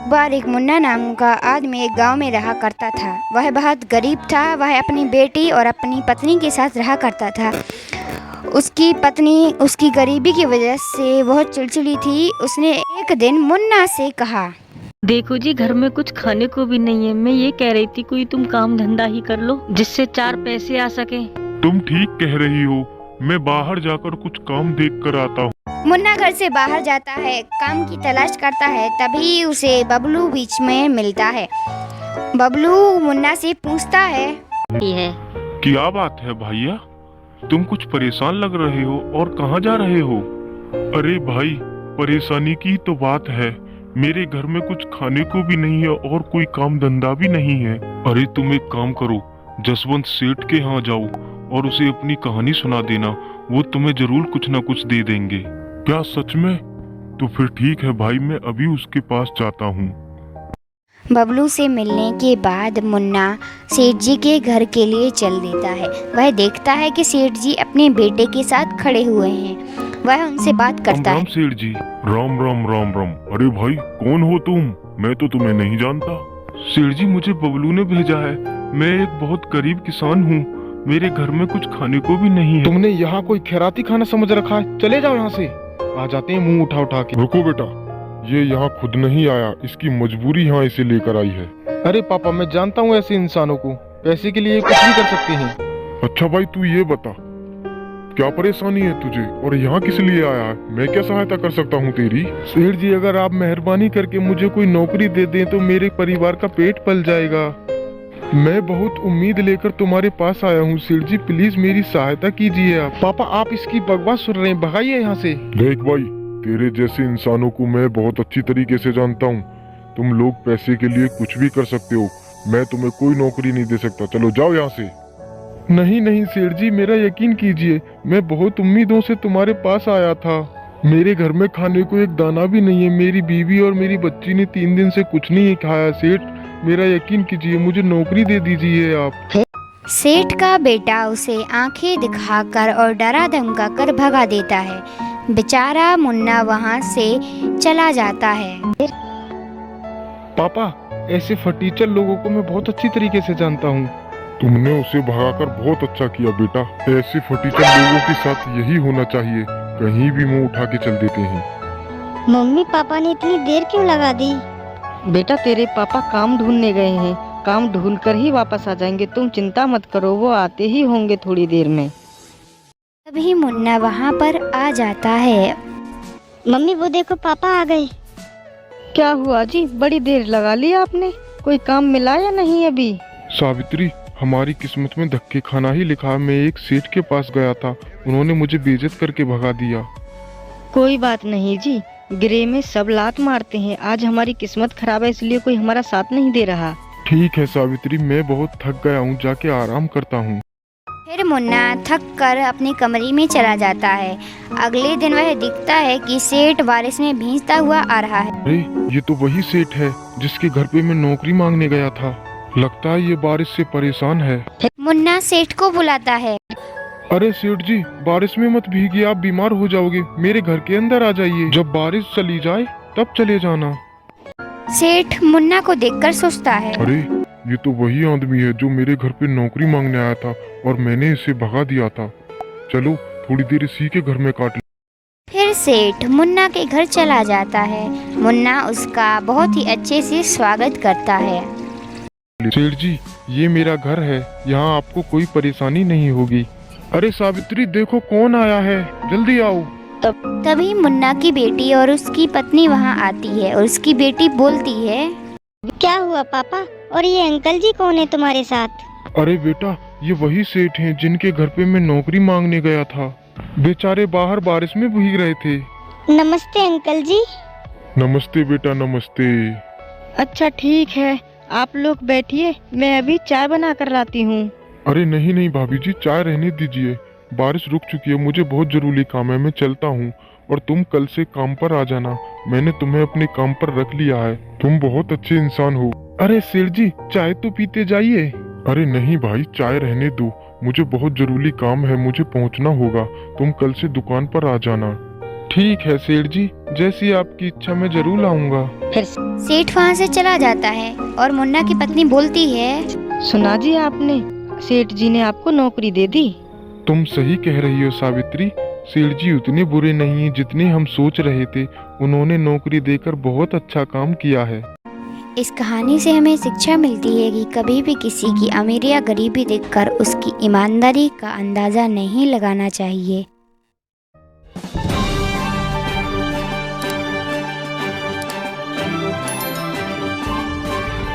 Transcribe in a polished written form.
बार एक मुन्ना नाम का आदमी एक गांव में रहा करता था। वह बहुत गरीब था। वह अपनी बेटी और अपनी पत्नी के साथ रहा करता था। उसकी पत्नी उसकी गरीबी की वजह से बहुत चिड़चिड़ी थी। उसने एक दिन मुन्ना से कहा, देखो जी, घर में कुछ खाने को भी नहीं है। मैं ये कह रही थी कोई तुम काम धंधा ही कर लो जिससे 4 पैसे आ सके। तुम ठीक कह रही हो। मैं बाहर जाकर कुछ काम देख कर आता हूँ। मुन्ना घर से बाहर जाता है, काम की तलाश करता है। तभी उसे बबलू बीच में मिलता है। बबलू मुन्ना से पूछता है, क्या बात है भैया, तुम कुछ परेशान लग रहे हो और कहाँ जा रहे हो? अरे भाई, परेशानी की तो बात है। मेरे घर में कुछ खाने को भी नहीं है और कोई काम धंधा भी नहीं है। अरे तुम एक काम करो, जसवंत सेठ के यहाँ जाओ और उसे अपनी कहानी सुना देना। वो तुम्हें जरूर कुछ ना कुछ दे देंगे। क्या सच में? तो फिर ठीक है भाई, मैं अभी उसके पास जाता हूँ। बबलू से मिलने के बाद मुन्ना सेठ जी के घर के लिए चल देता है। वह देखता है कि सेठ जी अपने बेटे के साथ खड़े हुए हैं। वह उनसे बात करता राम है। सेठ जी, राम राम राम राम। अरे भाई, कौन हो तुम? मैं तो तुम्हें नहीं जानता। सेठ जी, मुझे बबलू ने भेजा है। मैं एक बहुत गरीब किसान हूँ। मेरे घर में कुछ खाने को भी नहीं है। तुमने यहाँ कोई खैराती खाना समझ रखा है? चले जाओ यहाँ से। आ जाते हैं मुंह उठा उठा के। रुको बेटा, ये यहाँ खुद नहीं आया, इसकी मजबूरी यहाँ इसे लेकर आई है। अरे पापा, मैं जानता हूँ ऐसे इंसानों को, पैसे के लिए कुछ भी कर सकते हैं। अच्छा भाई, तू ये बता, क्या परेशानी है तुझे और यहाँ किस लिए आया है? मैं क्या सहायता कर सकता हूँ तेरी? सेठ जी, अगर आप मेहरबानी करके मुझे कोई नौकरी दे दें तो मेरे परिवार का पेट पल जाएगा। मैं बहुत उम्मीद लेकर तुम्हारे पास आया हूँ। सेठ जी, प्लीज मेरी सहायता कीजिए आप। पापा, आप इसकी बकवास सुन रहे हैं, भगाइए यहाँ से। देख भाई, तेरे जैसे इंसानों को मैं बहुत अच्छी तरीके से जानता हूँ। तुम लोग पैसे के लिए कुछ भी कर सकते हो। मैं तुम्हें कोई नौकरी नहीं दे सकता। चलो जाओ यहाँ से। नहीं नहीं सेठ जी, मेरा यकीन कीजिए, मैं बहुत उम्मीदों से तुम्हारे पास आया था। मेरे घर में खाने को एक दाना भी नहीं है। मेरी बीवी और मेरी बच्ची ने 3 दिन से कुछ नहीं खाया। सेठ, मेरा यकीन कीजिए, मुझे नौकरी दे दीजिए आप। सेठ का बेटा उसे आंखें दिखाकर और डरा धमका कर भगा देता है। बेचारा मुन्ना वहां से चला जाता है। पापा, ऐसे फटीचर लोगों को मैं बहुत अच्छी तरीके से जानता हूँ। तुमने उसे भगाकर बहुत अच्छा किया बेटा। ऐसे फटीचर लोगों के साथ यही होना चाहिए। कहीं भी मुंह उठा के चल देते हैं। मम्मी पापा ने इतनी देर क्यों लगा दी? बेटा, तेरे पापा काम ढूंढने गए हैं। काम ढूंढ कर ही वापस आ जाएंगे। तुम चिंता मत करो, वो आते ही होंगे थोड़ी देर में। तभी मुन्ना वहां पर आ जाता है। मम्मी वो देखो, पापा आ गए। क्या हुआ जी, बड़ी देर लगा ली आपने? कोई काम मिला या नहीं अभी? सावित्री, हमारी किस्मत में धक्के खाना ही लिखा है। मैं एक सेठ के पास गया था, उन्होंने मुझे बेइज्जत करके भगा दिया। कोई बात नहीं जी, गिरे में सब लात मारते हैं। आज हमारी किस्मत खराब है, इसलिए कोई हमारा साथ नहीं दे रहा। ठीक है सावित्री, मैं बहुत थक गया हूँ, जाके आराम करता हूँ। फिर मुन्ना थक कर अपने कमरे में चला जाता है। अगले दिन वह दिखता है कि सेठ बारिश में भींचता हुआ आ रहा है। अरे, ये तो वही सेठ है जिसके घर पे मैं नौकरी मांगने गया था। लगता है ये बारिश से परेशान है। मुन्ना सेठ को बुलाता है। अरे सेठ जी, बारिश में मत भीगिए, आप बीमार हो जाओगे। मेरे घर के अंदर आ जाइए, जब बारिश चली जाए तब चले जाना। सेठ मुन्ना को देखकर सोचता है, अरे, ये तो वही आदमी है जो मेरे घर पे नौकरी मांगने आया था और मैंने इसे भगा दिया था। चलो थोड़ी देर इसी के घर में काट ले। फिर सेठ मुन्ना के घर चला जाता है। मुन्ना उसका बहुत ही अच्छे से स्वागत करता है। सेठ जी, ये मेरा घर है, यहाँ आपको कोई परेशानी नहीं होगी। अरे सावित्री, देखो कौन आया है, जल्दी आओ। तभी मुन्ना की बेटी और उसकी पत्नी वहां आती है और उसकी बेटी बोलती है, क्या हुआ पापा? और ये अंकल जी कौन है तुम्हारे साथ? अरे बेटा, ये वही सेठ हैं जिनके घर पे मैं नौकरी मांगने गया था। बेचारे बाहर बारिश में भीग रहे थे। नमस्ते अंकल जी। नमस्ते बेटा, नमस्ते। अच्छा ठीक है, आप लोग बैठिए, मैं अभी चाय बना कर लाती हूँ। अरे नहीं नहीं भाभी जी, चाय रहने दीजिए। बारिश रुक चुकी है, मुझे बहुत जरूरी काम है, मैं चलता हूँ। और तुम कल से काम पर आ जाना, मैंने तुम्हें अपने काम पर रख लिया है। तुम बहुत अच्छे इंसान हो। अरे सेठ जी, चाय तो पीते जाइए। अरे नहीं भाई, चाय रहने दो, मुझे बहुत जरूरी काम है, मुझे पहुंचना होगा। तुम कल से दुकान पर आ जाना। ठीक है सेठ जी, जैसी आपकी इच्छा मैं जरूर आऊंगा। फिर सेठ वहाँ से चला जाता है और मुन्ना की पत्नी बोलती है, सुना जी आपने, सेठ जी ने आपको नौकरी दे दी। तुम सही कह रही हो सावित्री, सेठ जी उतने बुरे नहीं हैं जितने हम सोच रहे थे। उन्होंने नौकरी देकर बहुत अच्छा काम किया है। इस कहानी से हमें शिक्षा मिलती है कि कभी भी किसी की अमीरी या गरीबी देखकर उसकी ईमानदारी का अंदाज़ा नहीं लगाना चाहिए।